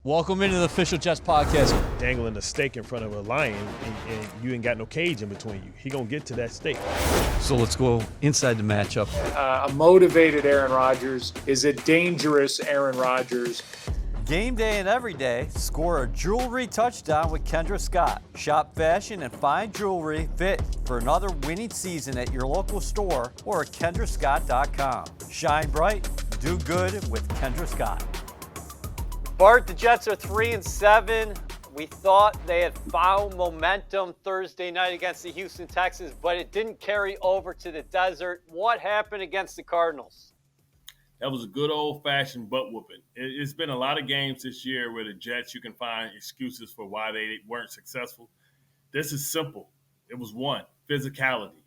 Welcome into the Official Jets podcast. Dangling a steak in front of a lion and you ain't got no cage in between you. He gonna get to that steak. So let's go inside the matchup. A motivated Aaron Rodgers is a dangerous Aaron Rodgers. Game day and every day, score a jewelry touchdown with Kendra Scott. Shop fashion and fine jewelry fit for another winning season at your local store or at kendrascott.com. Shine bright, do good with Kendra Scott. Bart, the Jets are 3-7. We thought they had found momentum Thursday night against the Houston Texans, but it didn't carry over to the desert. What happened against the Cardinals? That was a good old-fashioned butt whooping. It's been a lot of games this year where the Jets, you can find excuses for why they weren't successful. This is simple. It was one, physicality.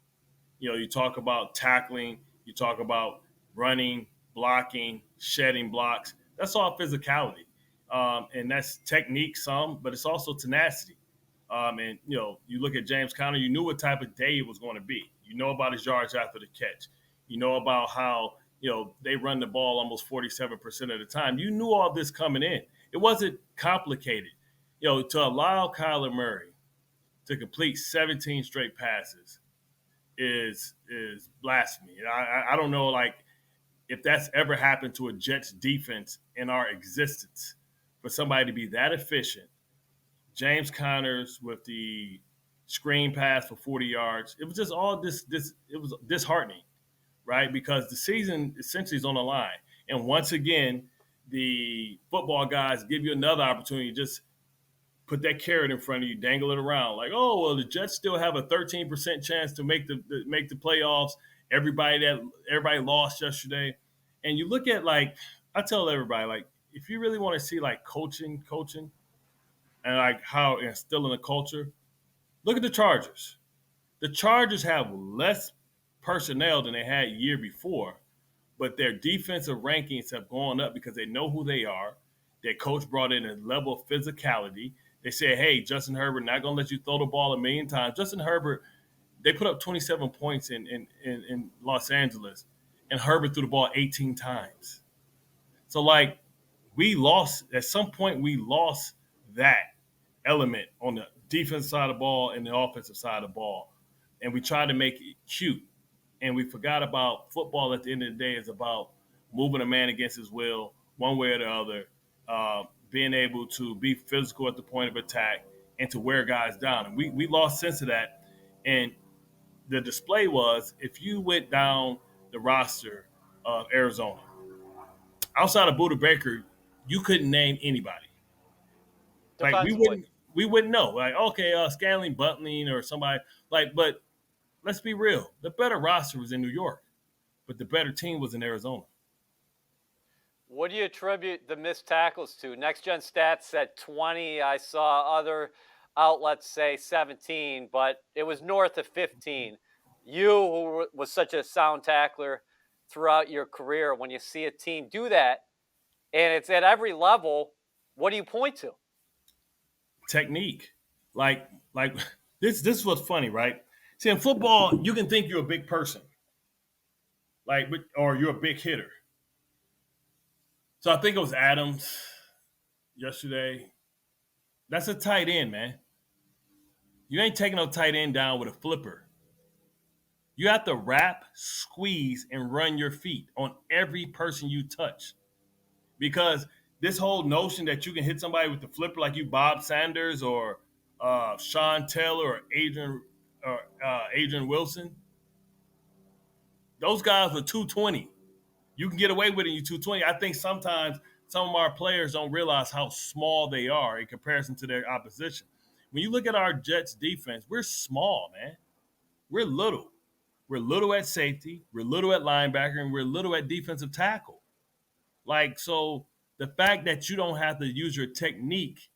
You talk about tackling, you talk about running, blocking, shedding blocks. That's all physicality. And that's technique some, but it's also tenacity. And you look at James Conner, you knew what type of day it was going to be. You know about his yards after the catch. You know about how, they run the ball almost 47% of the time. You knew all this coming in. It wasn't complicated. To allow Kyler Murray to complete 17 straight passes is blasphemy. I don't know, if that's ever happened to a Jets defense in our existence. For somebody to be that efficient, James Connors with the screen pass for 40 yards, it was just all this it was disheartening, right? Because the season essentially is on the line. And once again, the football guys give you another opportunity to just put that carrot in front of you, dangle it around. Like, oh, well, the Jets still have a 13% chance to make the playoffs. Everybody lost yesterday. And you look at, I tell everybody, if you really want to see coaching and how instilling a culture, look at the Chargers. The Chargers have less personnel than they had year before, but their defensive rankings have gone up because they know who they are. Their coach brought in a level of physicality. They said, hey, Justin Herbert, not going to let you throw the ball a million times. Justin Herbert, they put up 27 points in Los Angeles, and Herbert threw the ball 18 times. So, we lost – at some point we lost that element on the defensive side of the ball and the offensive side of the ball. And we tried to make it cute. And we forgot about football at the end of the day is about moving a man against his will one way or the other, being able to be physical at the point of attack and to wear guys down. And we lost sense of that. And the display was if you went down the roster of Arizona, outside of Budda Baker, you couldn't name anybody. We wouldn't know. Scanling, Buntling, or somebody. But let's be real. The better roster was in New York, but the better team was in Arizona. What do you attribute the missed tackles to? Next Gen Stats said 20. I saw other outlets say 17, but it was north of 15. You, who was such a sound tackler throughout your career, when you see a team do that, and it's at every level, what do you point to? Technique. This is what's funny, right? See, in football, you can think you're a big person, or you're a big hitter. So I think it was Adams yesterday. That's a tight end, man. You ain't taking no tight end down with a flipper. You have to wrap, squeeze, and run your feet on every person you touch. Because this whole notion that you can hit somebody with the flipper like you Bob Sanders or Sean Taylor or Adrian Wilson, those guys were 220. You can get away with it in 220. I think sometimes some of our players don't realize how small they are in comparison to their opposition. When you look at our Jets defense, we're small, man. We're little. We're little at safety. We're little at linebacker, and we're little at defensive tackle. So the fact that you don't have to use your technique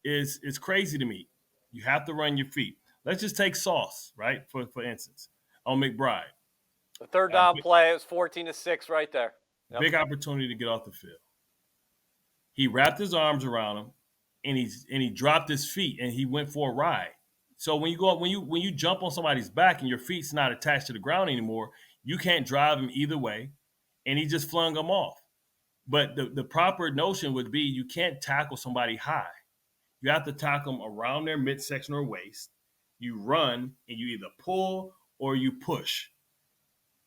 is crazy to me. You have to run your feet. Let's just take Sauce, right, for instance, on McBride. The third down play, it was 14-6 right there. Yep. Big opportunity to get off the field. He wrapped his arms around him, and he dropped his feet, and he went for a ride. So when you jump on somebody's back and your feet's not attached to the ground anymore, you can't drive him either way, and he just flung them off. But the proper notion would be you can't tackle somebody high. You have to tackle them around their midsection or waist. You run and you either pull or you push.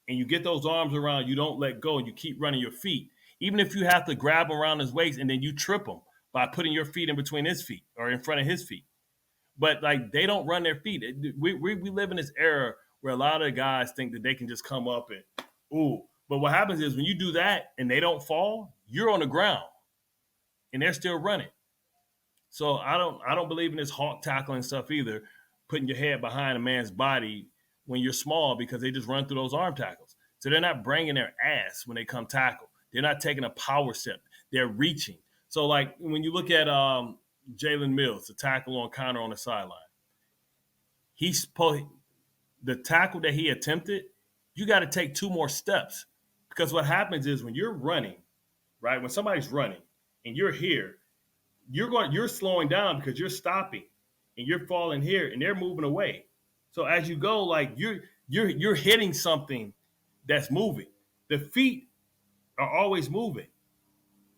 And you get those arms around, you don't let go, and you keep running your feet. Even if you have to grab him around his waist and then you trip him by putting your feet in between his feet or in front of his feet. But like they don't run their feet. We live in this era where a lot of guys think that they can just come up and ooh. But what happens is when you do that and they don't fall, you're on the ground and they're still running. So I don't believe in this hawk tackling stuff either, putting your head behind a man's body when you're small because they just run through those arm tackles. So they're not bringing their ass when they come tackle. They're not taking a power step. They're reaching. So like when you look at Jalen Mills, the tackle on Connor on the sideline, the tackle that he attempted, you got to take 2 more steps because what happens is when you're running, right? When somebody's running and you're here, you're slowing down because you're stopping and you're falling here and they're moving away. So as you go, like you're hitting something that's moving. The feet are always moving.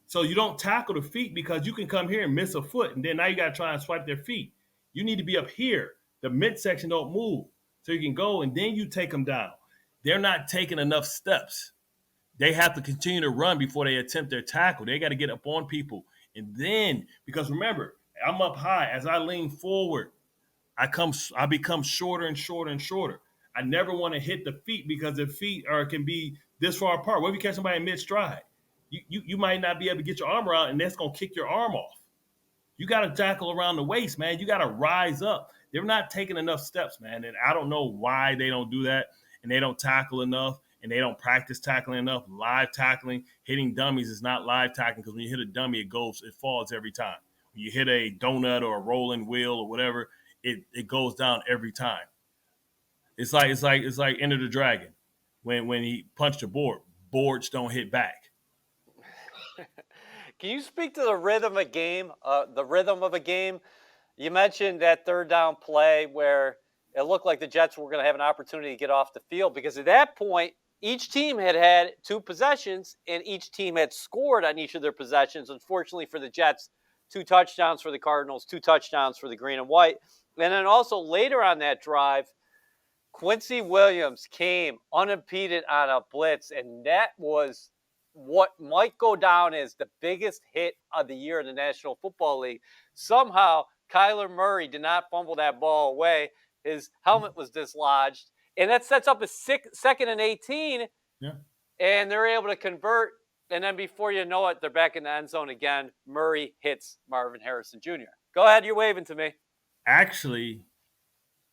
So you don't tackle the feet because you can come here and miss a foot and then now you got to try and swipe their feet. You need to be up here. The midsection don't move. So you can go and then you take them down. They're not taking enough steps. They have to continue to run before they attempt their tackle. They got to get up on people. And then, because remember, I'm up high. As I lean forward, I become shorter and shorter and shorter. I never want to hit the feet because the feet can be this far apart. What if you catch somebody in mid-stride? You might not be able to get your arm around, and that's going to kick your arm off. You got to tackle around the waist, man. You got to rise up. They're not taking enough steps, man. And I don't know why they don't do that, and they don't tackle enough, and they don't practice tackling enough. Live tackling, hitting dummies is not live tackling because when you hit a dummy, it falls every time. When you hit a donut or a rolling wheel or whatever, it goes down every time. It's like Enter the Dragon when he punched a board. Boards don't hit back. Can you speak to the rhythm of a game? You mentioned that third down play where it looked like the Jets were going to have an opportunity to get off the field because at that point, each team had 2 possessions and each team had scored on each of their possessions. Unfortunately for the Jets, 2 touchdowns for the Cardinals, 2 touchdowns for the green and white. And then also later on that drive, Quincy Williams came unimpeded on a blitz, and that was what might go down as the biggest hit of the year in the National Football League. Somehow, Kyler Murray did not fumble that ball away. His helmet was dislodged, and that sets up a 2nd and 18, and they're able to convert, and then before you know it, they're back in the end zone again. Murray hits Marvin Harrison Jr. Go ahead, you're waving to me. Actually,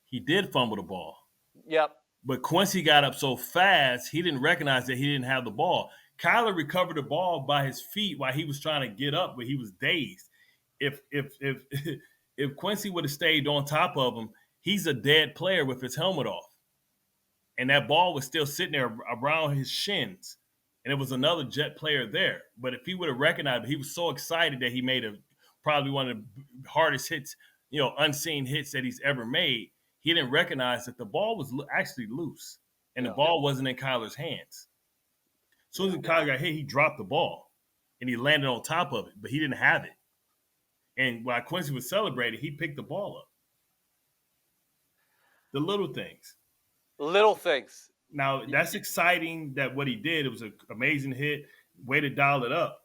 he did fumble the ball. Yep. But Quincy got up so fast, he didn't recognize that he didn't have the ball. Kyler recovered the ball by his feet while he was trying to get up, but he was dazed. If Quincy would have stayed on top of him, he's a dead player with his helmet off. And that ball was still sitting there around his shins. And it was another Jet player there. But if he would have recognized, he was so excited that he made probably one of the hardest hits, unseen hits that he's ever made. He didn't recognize that the ball was actually loose. And the ball wasn't in Kyler's hands. As soon as Kyler got hit, he dropped the ball. And he landed on top of it. But he didn't have it. And while Quincy was celebrating, he picked the ball up. The little things. Little things. Now, that's exciting that what he did, it was an amazing hit, way to dial it up.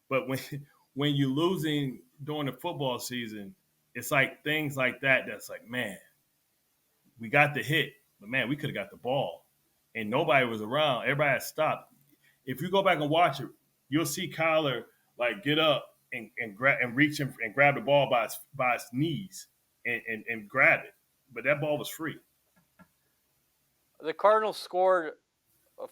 But when you're losing during the football season, it's like things like that's like, man, we got the hit, but, man, we could have got the ball. And nobody was around. Everybody had stopped. If you go back and watch it, you'll see Kyler, like, get up and reach him and grab the ball by his knees and grab it. But that ball was free. The Cardinals scored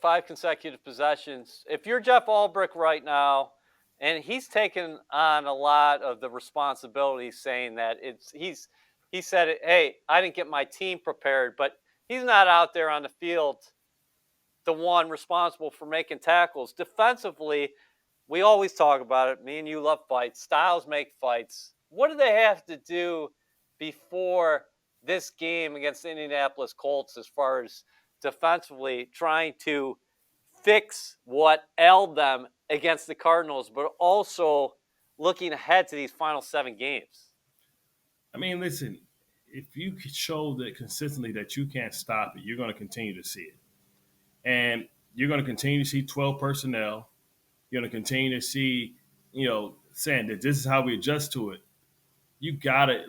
5 consecutive possessions. If you're Jeff Ulbrich right now, and he's taken on a lot of the responsibility, saying that he said, hey, I didn't get my team prepared, but he's not out there on the field the one responsible for making tackles. Defensively, we always talk about it. Me and you love fights. Styles make fights. What do they have to do before this game against the Indianapolis Colts as far as defensively trying to fix what ailed them against the Cardinals, but also looking ahead to these final 7 games? I mean, listen, if you could show that consistently that you can't stop it, you're going to continue to see it. And you're going to continue to see 12 personnel. You're going to continue to see, saying that this is how we adjust to it. You got to,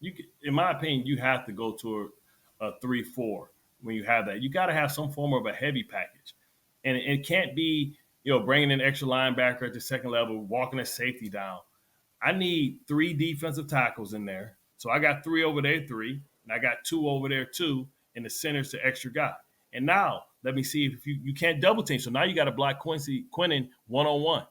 in my opinion, you have to go to a 3-4 when you have that. You got to have some form of a heavy package. And it can't be, bringing an extra linebacker at the second level, walking a safety down. I need 3 defensive tackles in there. So I got 3 over there, 3, and I got 2 over there, 2, and the center's the extra guy. And now let me see if you can't double team. So now you got to block Quinnen one-on-one.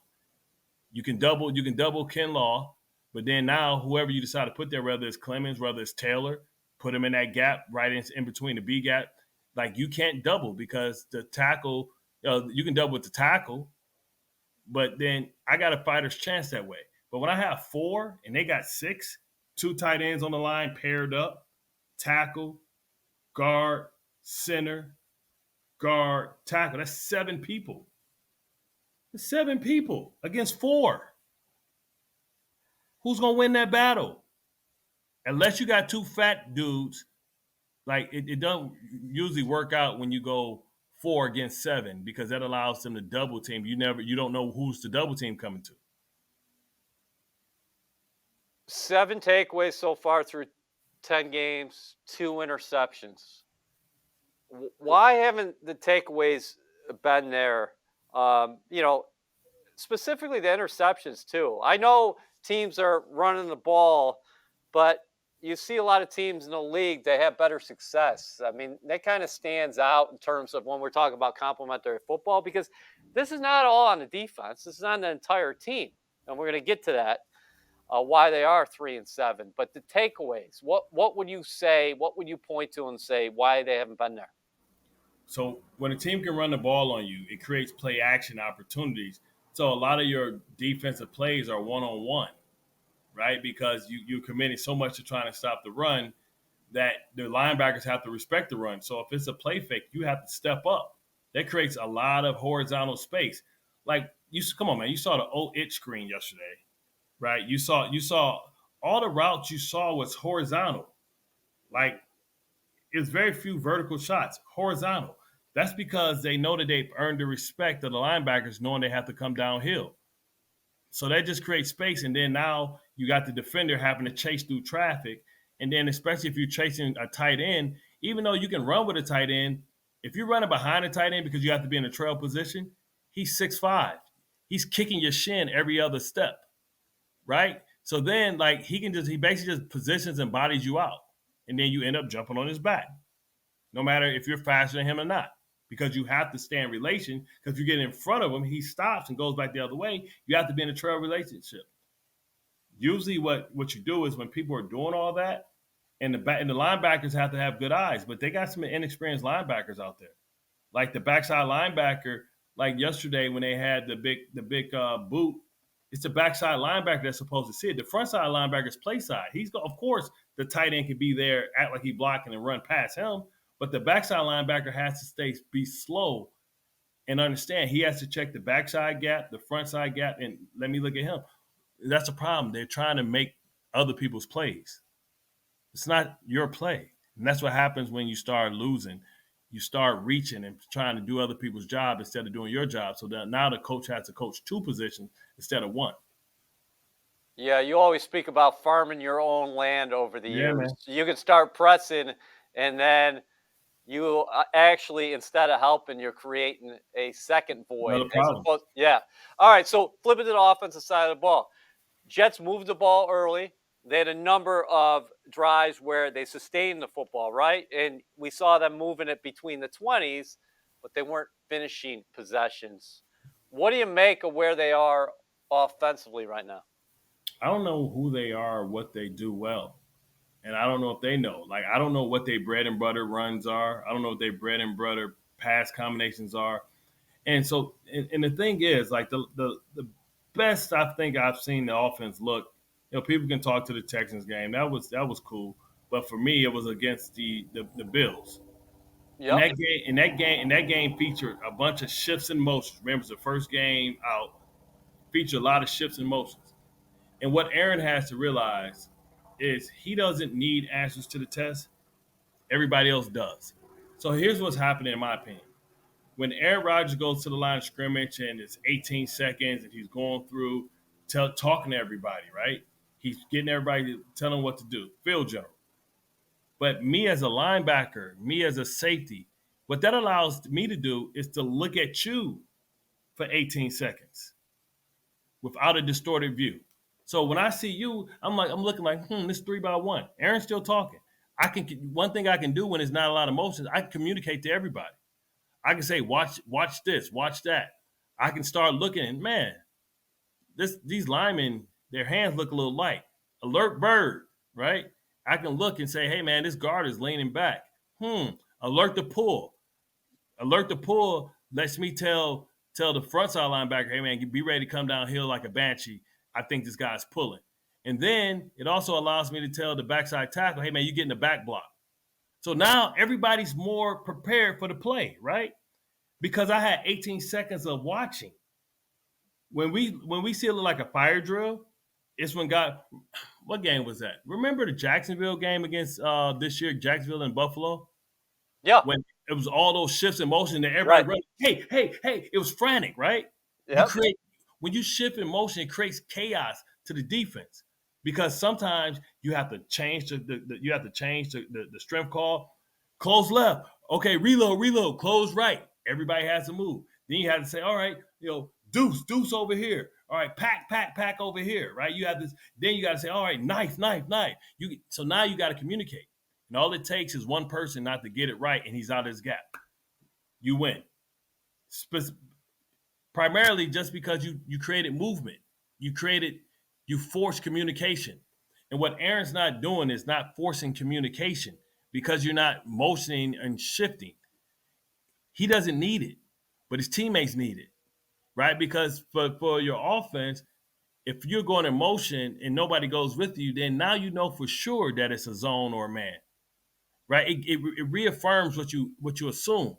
You can double Kinlaw, but then now whoever you decide to put there, whether it's Clemens, whether it's Taylor, put him in that gap right in between the B gap. Like, you can't double because the tackle, you can double with the tackle, but then I got a fighter's chance that way. But when I have 4 and they got 6, 2 tight ends on the line paired up, tackle, guard, center, guard, tackle. That's 7 people. That's 7 people against 4. Who's going to win that battle? Unless you got 2 fat dudes, like it doesn't usually work out when you go 4 against 7 because that allows them to double team. You don't know who's the double team coming to. 7 takeaways so far through 10 games, 2 interceptions. Why haven't the takeaways been there? Specifically the interceptions too. I know teams are running the ball, but you see a lot of teams in the league that have better success. I mean, that kind of stands out in terms of when we're talking about complementary football, because this is not all on the defense. This is on the entire team. And we're going to get to that, why they are 3-7. But the takeaways, what would you say, what would you point to and say why they haven't been there? So when a team can run the ball on you, it creates play action opportunities. So a lot of your defensive plays are one-on-one, right? Because you're committing so much to trying to stop the run that the linebackers have to respect the run. So if it's a play fake, you have to step up. That creates a lot of horizontal space. Like, come on, man, you saw the old itch screen yesterday, right? You saw all the routes you saw was horizontal. Like, it's very few vertical shots, horizontal. That's because they know that they've earned the respect of the linebackers, knowing they have to come downhill. So that just creates space. And then now you got the defender having to chase through traffic. And then especially if you're chasing a tight end, even though you can run with a tight end, if you're running behind a tight end because you have to be in a trail position, he's 6'5". He's kicking your shin every other step, right? So then, like, he basically just positions and bodies you out. And then you end up jumping on his back, no matter if you're faster than him or not, because you have to stay in relation. Because if you get in front of him, he stops and goes back the other way. You have to be in a trail relationship. Usually what you do is when people are doing all that, and the linebackers have to have good eyes, but they got some inexperienced linebackers out there. Like the backside linebacker, like yesterday when they had the big boot, it's the backside linebacker that's supposed to see it. The front side linebacker is play side. Of course, the tight end can be there, act like he's blocking and run past him, but the backside linebacker has to be slow and understand he has to check the backside gap, the front side gap, and let me look at him. That's a problem. They're trying to make other people's plays. It's not your play. And that's what happens when you start losing. You start reaching and trying to do other people's job instead of doing your job. So that now the coach has to coach 2 positions instead of 1. Yeah, you always speak about farming your own land over the years. Man. You can start pressing, and then you actually, instead of helping, you're creating a second void. Yeah. All right, so flipping to the offensive side of the ball. Jets moved the ball early. They had a number of drives where they sustained the football, right? And we saw them moving it between the 20s, but they weren't finishing possessions. What do you make of where they are offensively right now? I don't know who they are or what they do well. And I don't know if they know. Like, I don't know what their bread and butter runs are. I don't know what their bread and butter pass combinations are. And so, and the thing is, like, the best I think I've seen the offense look, people can talk to the Texans game. That was cool. But for me, it was against the Bills. Yep. In that game featured a bunch of shifts and motions. Remember, it's the first game out. Featured a lot of shifts and motions. And what Aaron has to realize is he doesn't need answers to the test. Everybody else does. So here's what's happening, in my opinion. When Aaron Rodgers goes to the line of scrimmage and it's 18 seconds and he's going through talking to everybody, right? He's getting everybody to tell him what to do. Field general. But me as a linebacker, me as a safety, what that allows me to do is to look at you for 18 seconds without a distorted view. So when I see you, I'm looking like, this 3-by-1. Aaron's still talking. One thing I can do when there's not a lot of motions, I can communicate to everybody. I can say, watch this, watch that. I can start looking and man, these linemen, their hands look a little light. Alert bird, right? I can look and say, hey man, this guard is leaning back. Alert the pull. Alert the pull lets me tell the front side linebacker, hey man, be ready to come downhill like a banshee. I think this guy's pulling. And then it also allows me to tell the backside tackle, hey man, you get in the back block. So now everybody's more prepared for the play, right? Because I had 18 seconds of watching. When we see it look like a fire drill, it's when what game was that? Remember the Jacksonville game against this year, Jacksonville and Buffalo? Yeah. When it was all those shifts in motion that everybody running, hey, it was frantic, right? Yep. When you shift in motion, it creates chaos to the defense because sometimes you have to change the strength call. Close left, okay, reload, close right. Everybody has to move. Then you have to say, all right, deuce over here. All right, pack over here, right? You have this. Then you got to say, all right, knife. So now you got to communicate. And all it takes is one person not to get it right, and he's out of his gap. You win. Primarily just because you created movement. You forced communication. And what Aaron's not doing is not forcing communication because you're not motioning and shifting. He doesn't need it, but his teammates need it, right? Because for your offense, if you're going in motion and nobody goes with you, then now you know for sure that it's a zone or a man. Right? It reaffirms what you assume.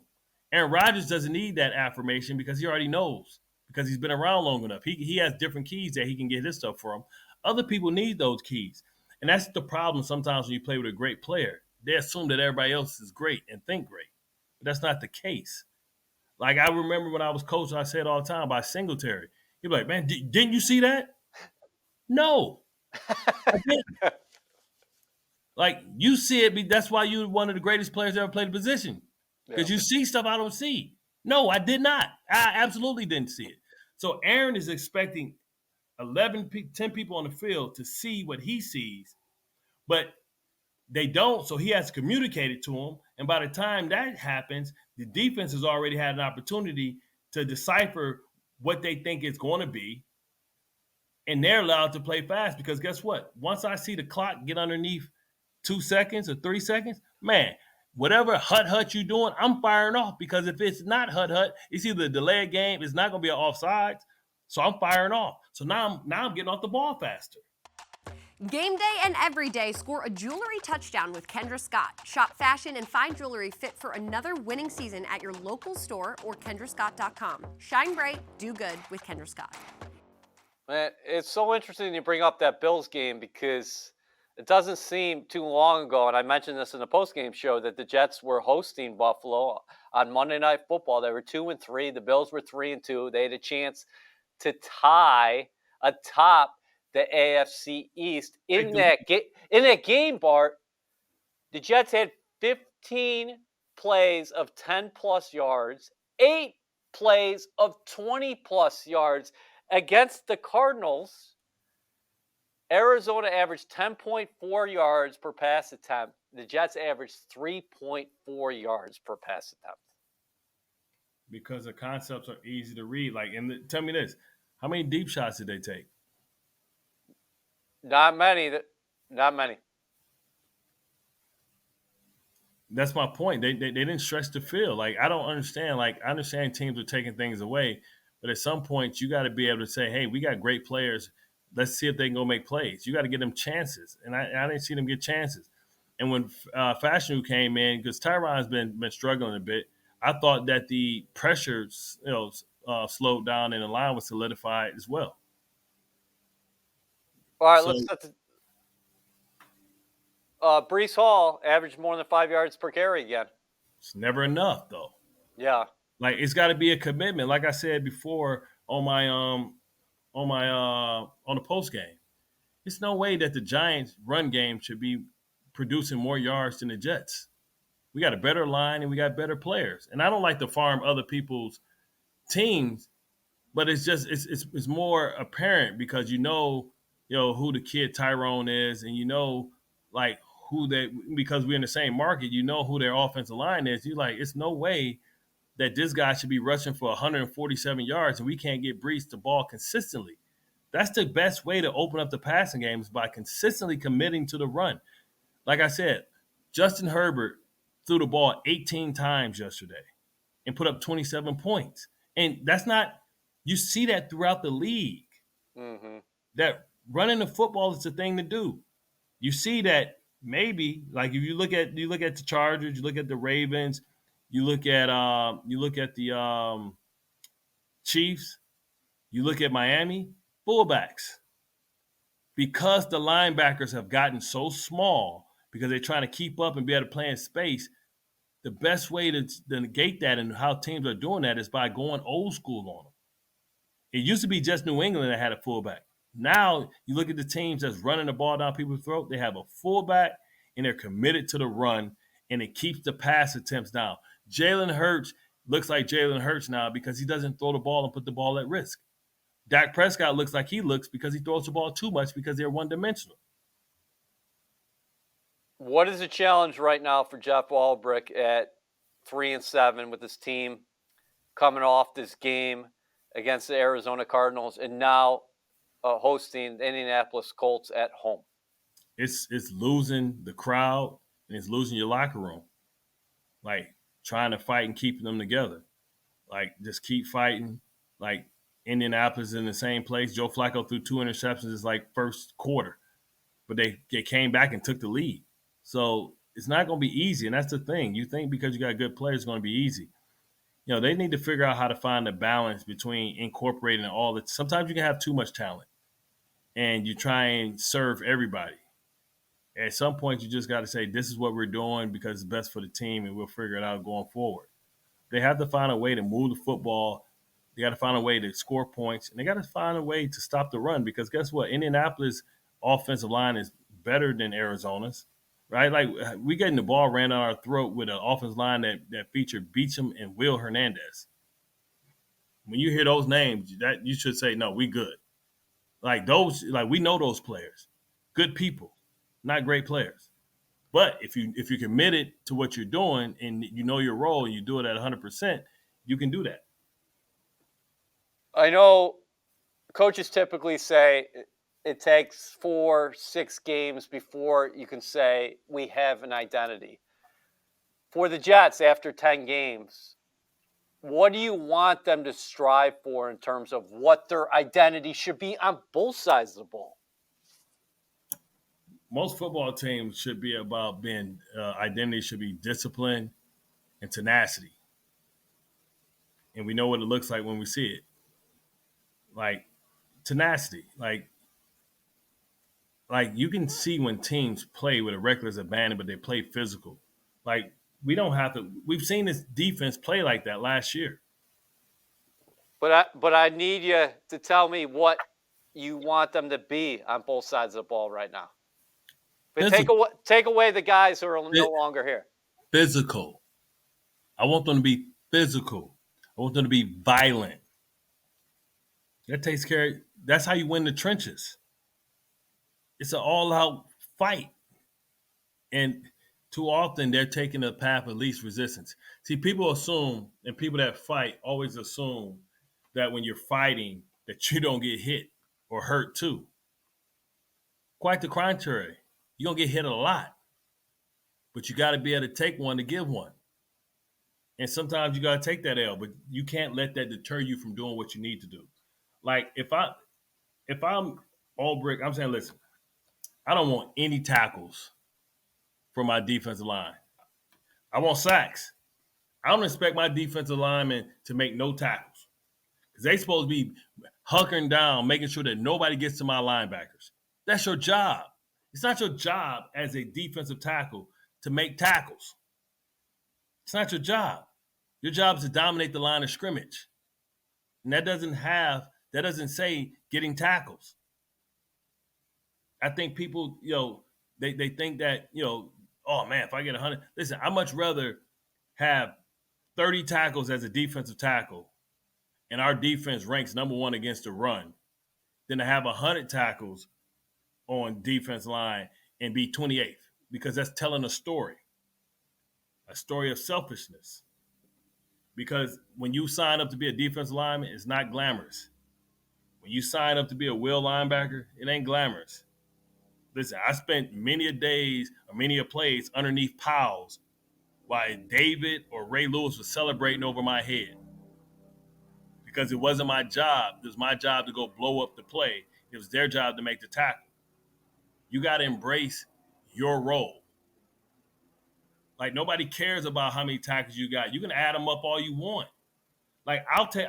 Aaron Rodgers doesn't need that affirmation because he already knows because he's been around long enough. He has different keys that he can get his stuff from. Other people need those keys. And that's the problem sometimes when you play with a great player. They assume that everybody else is great and think great. But that's not the case. Like I remember when I was coached, I said all the time by Singletary. He'd be like, man, didn't you see that? No. I didn't. Like you see it, that's why you're one of the greatest players ever played the position. Because you see stuff I don't see. No, I did not. I absolutely didn't see it. So Aaron is expecting 10 people on the field to see what he sees, but they don't. So he has to communicate it to them. And by the time that happens, the defense has already had an opportunity to decipher what they think it's going to be. And they're allowed to play fast because guess what? Once I see the clock get underneath 2 seconds or 3 seconds, man, whatever hut you're doing, I'm firing off because if it's not hut, it's either a delayed game, it's not going to be an offsides, so I'm firing off. So now I'm getting off the ball faster. Game day and every day, score a jewelry touchdown with Kendra Scott. Shop fashion and fine jewelry fit for another winning season at your local store or kendrascott.com. Shine bright, do good with Kendra Scott. Man, it's so interesting you bring up that Bills game because it doesn't seem too long ago, and I mentioned this in the postgame show, that the Jets were hosting Buffalo on Monday Night Football. They were 2-3. The Bills were 3-2. They had a chance to tie atop the AFC East. In that game, Bart, the Jets had 15 plays of 10-plus yards, 8 plays of 20-plus yards. Against the Cardinals, Arizona averaged 10.4 yards per pass attempt. The Jets averaged 3.4 yards per pass attempt. Because the concepts are easy to read. Tell me this. How many deep shots did they take? Not many. That's my point. They didn't stretch the field. I don't understand. I understand teams are taking things away, but at some point you got to be able to say, hey, we got great players. Let's see if they can go make plays. You got to get them chances. And I didn't see them get chances. And when Fashion came in, because Tyron's been struggling a bit, I thought that the pressure slowed down and the line was solidified as well. All right, So- let's set the Brees Hall averaged more than 5 yards per carry again. It's never enough, though. Yeah. Like, it's got to be a commitment. Like I said before on the post game, it's no way that the Giants' run game should be producing more yards than the Jets. We got a better line and we got better players. And I don't like to farm other people's teams, but it's just it's more apparent because you know who the kid Tyrone is, and like who they, because we're in the same market, who their offensive line is. You like, it's no way that this guy should be rushing for 147 yards and we can't get Brees the ball consistently. That's the best way to open up the passing game, is by consistently committing to the run. Like I said, Justin Herbert threw the ball 18 times yesterday and put up 27 points. And that's not, you see that throughout the league. Mm-hmm. That running the football is the thing to do. You see that maybe, like if you look at the Chargers, you look at the Ravens, you look at the Chiefs, you look at Miami, fullbacks. Because the linebackers have gotten so small, because they're trying to keep up and be able to play in space, the best way to negate that and how teams are doing that is by going old school on them. It used to be just New England that had a fullback. Now you look at the teams that's running the ball down people's throat, they have a fullback and they're committed to the run, and it keeps the pass attempts down. Jalen Hurts looks like Jalen Hurts now because he doesn't throw the ball and put the ball at risk. Dak Prescott looks like he looks because he throws the ball too much because they're one-dimensional. What is the challenge right now for Jeff Ulbrich at 3-7 with his team coming off this game against the Arizona Cardinals and now hosting the Indianapolis Colts at home? It's losing the crowd and it's losing your locker room. Like, trying to fight and keeping them together. Like, just keep fighting. Like, Indianapolis in the same place. Joe Flacco threw 2 interceptions. It's like first quarter. But they came back and took the lead. So it's not going to be easy, and that's the thing. You think because you got good players, it's going to be easy. They need to figure out how to find a balance between incorporating all the – sometimes you can have too much talent, and you try and serve everybody. At some point, you just got to say, this is what we're doing because it's best for the team, and we'll figure it out going forward. They have to find a way to move the football. They got to find a way to score points, and they got to find a way to stop the run because guess what? Indianapolis' offensive line is better than Arizona's, right? Like, we getting the ball ran down our throat with an offensive line that featured Beachum and Will Hernandez. When you hear those names, that you should say, no, we good. Like those, like we know those players, good people, not great players. But if you're committed to what you're doing and you know your role and you do it at 100%, you can do that. I know coaches typically say it takes 4-6 games before you can say we have an identity. For the Jets, after 10 games, what do you want them to strive for in terms of what their identity should be on both sides of the ball? Most football teams should be about being identity should be discipline and tenacity. And we know what it looks like when we see it. Like tenacity. Like you can see when teams play with a reckless abandon, but they play physical. Like, we don't have to – we've seen this defense play like that last year. But I need you to tell me what you want them to be on both sides of the ball right now. But take away the guys who are no longer here. Physical. I want them to be physical. I want them to be violent. That takes care of – that's how you win the trenches. It's an all-out fight. And too often they're taking the path of least resistance. See, people assume, and people that fight always assume that when you're fighting that you don't get hit or hurt too. Quite the contrary. You're going to get hit a lot. But you got to be able to take one to give one. And sometimes you got to take that L, but you can't let that deter you from doing what you need to do. Like, if I'm Ulbrich, I'm saying, listen, I don't want any tackles for my defensive line. I want sacks. I don't expect my defensive linemen to make no tackles because they supposed to be hunkering down, making sure that nobody gets to my linebackers. That's your job. It's not your job as a defensive tackle to make tackles. It's not your job. Your job is to dominate the line of scrimmage. And that doesn't say getting tackles. I think people, they think that, oh man, if I get 100, listen, I'd much rather have 30 tackles as a defensive tackle and our defense ranks number 1 against the run than to have 100 tackles on defense line and be 28th, because that's telling a story of selfishness. Because when you sign up to be a defensive lineman, it's not glamorous. When you sign up to be a will linebacker, it ain't glamorous. Listen, I spent many a days or many a plays underneath piles while David or Ray Lewis was celebrating over my head. Because it wasn't my job. It was my job to go blow up the play. It was their job to make the tackle. You got to embrace your role. Like, nobody cares about how many tackles you got. You can add them up all you want. Like, I'll take,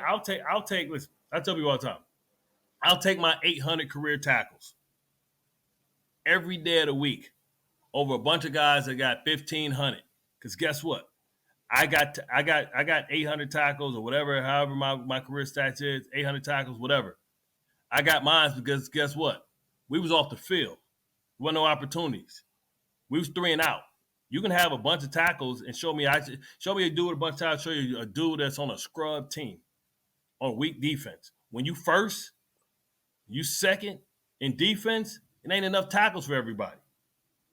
listen, I tell people all the time, I'll take my 800 career tackles every day of the week over a bunch of guys that got 1,500. Because guess what? I got 800 tackles or whatever, however my career stats is, 800 tackles, whatever. I got mine because guess what? We was off the field. There wasn't no opportunities. We was 3 and out. You can have a bunch of tackles and show me a dude with a bunch of tackles, show you a dude that's on a scrub team on weak defense. When you first, you second in defense, it ain't enough tackles for everybody.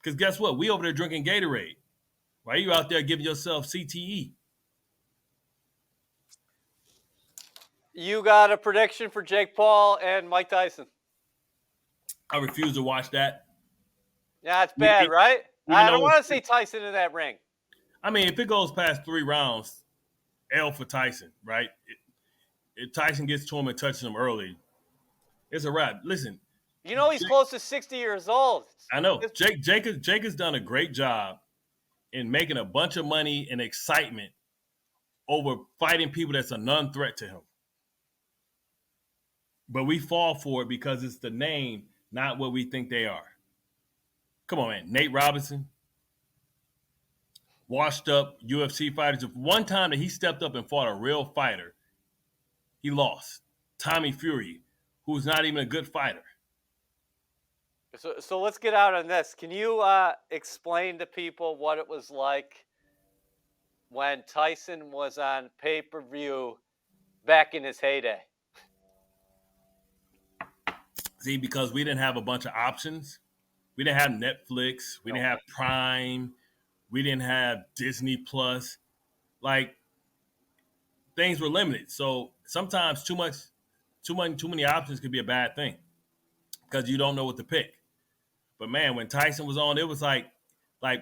Because guess what? We over there drinking Gatorade. Why you out there giving yourself CTE? You got a prediction for Jake Paul and Mike Tyson? I refuse to watch that. Yeah, it's bad, right? I don't want to see Tyson in that ring. I mean, if it goes past 3 rounds, L for Tyson, right? If Tyson gets to him and touches him early, it's a wrap. Listen. You know he's close to 60 years old. I know. Jake has done a great job in making a bunch of money and excitement over fighting people that's a non-threat to him. But we fall for it because it's the name, not what we think they are. Come on, man. Nate Robinson, washed up UFC fighters. If one time that he stepped up and fought a real fighter, he lost. Tommy Fury, who's not even a good fighter. So let's get out on this. Can you explain to people what it was like when Tyson was on pay-per-view back in his heyday? See, because we didn't have a bunch of options. We didn't have Netflix. We didn't have Prime. We didn't have Disney Plus. Like, things were limited. So sometimes too many options could be a bad thing because you don't know what to pick. But man, when Tyson was on, it was like my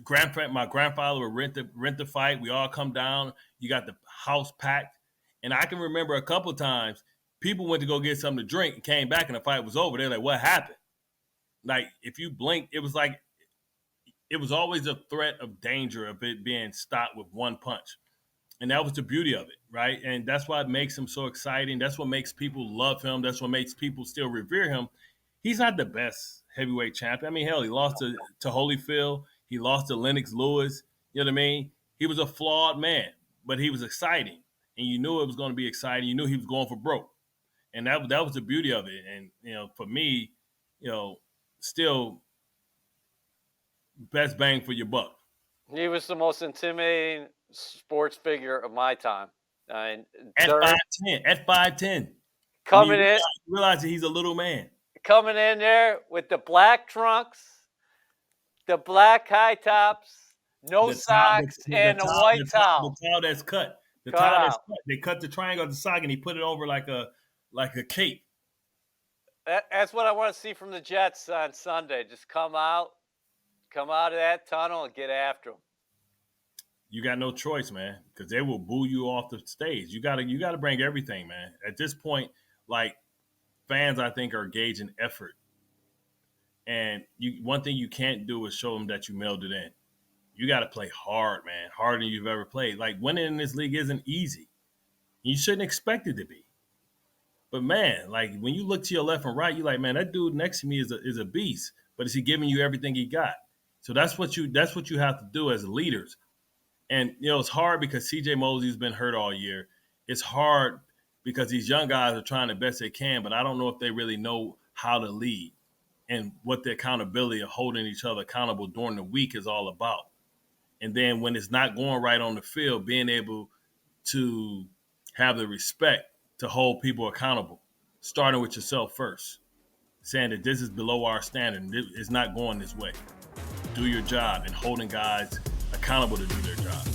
grandfather would rent the fight. We all come down. You got the house packed, and I can remember a couple of times people went to go get something to drink and came back and the fight was over. They're like, "What happened?" Like, if you blinked, it was like it was always a threat of danger of it being stopped with one punch. And that was the beauty of it, right? And that's why it makes him so exciting. That's what makes people love him. That's what makes people still revere him. He's not the best heavyweight champion. I mean, hell, he lost to Holyfield. He lost to Lennox Lewis. You know what I mean? He was a flawed man, but he was exciting. And you knew it was going to be exciting. You knew he was going for broke. And that was the beauty of it. And, for me, still best bang for your buck. He was the most intimidating sports figure of my time. At 5'10". Coming in. You realize that he's a little man. Coming in there with the black trunks, the black high tops, no socks, and a white towel. The towel that's cut. They cut the triangle of the sock and he put it over like a cape. That's what I want to see from the Jets on Sunday. Just come out of that tunnel and get after them. You got no choice, man, because they will boo you off the stage. You gotta bring everything, man. At this point, like, fans, I think, are gauging effort. And one thing you can't do is show them that you mailed it in. You got to play hard, man, harder than you've ever played. Like, winning in this league isn't easy. You shouldn't expect it to be. But, man, like, when you look to your left and right, you're like, man, that dude next to me is a beast. But is he giving you everything he got? So that's what you have to do as leaders. And, it's hard because C.J. Mosley's been hurt all year. It's hard because these young guys are trying the best they can, but I don't know if they really know how to lead and what the accountability of holding each other accountable during the week is all about. And then when it's not going right on the field, being able to have the respect to hold people accountable, starting with yourself first, saying that this is below our standard and it's not going this way. Do your job and holding guys accountable to do their job.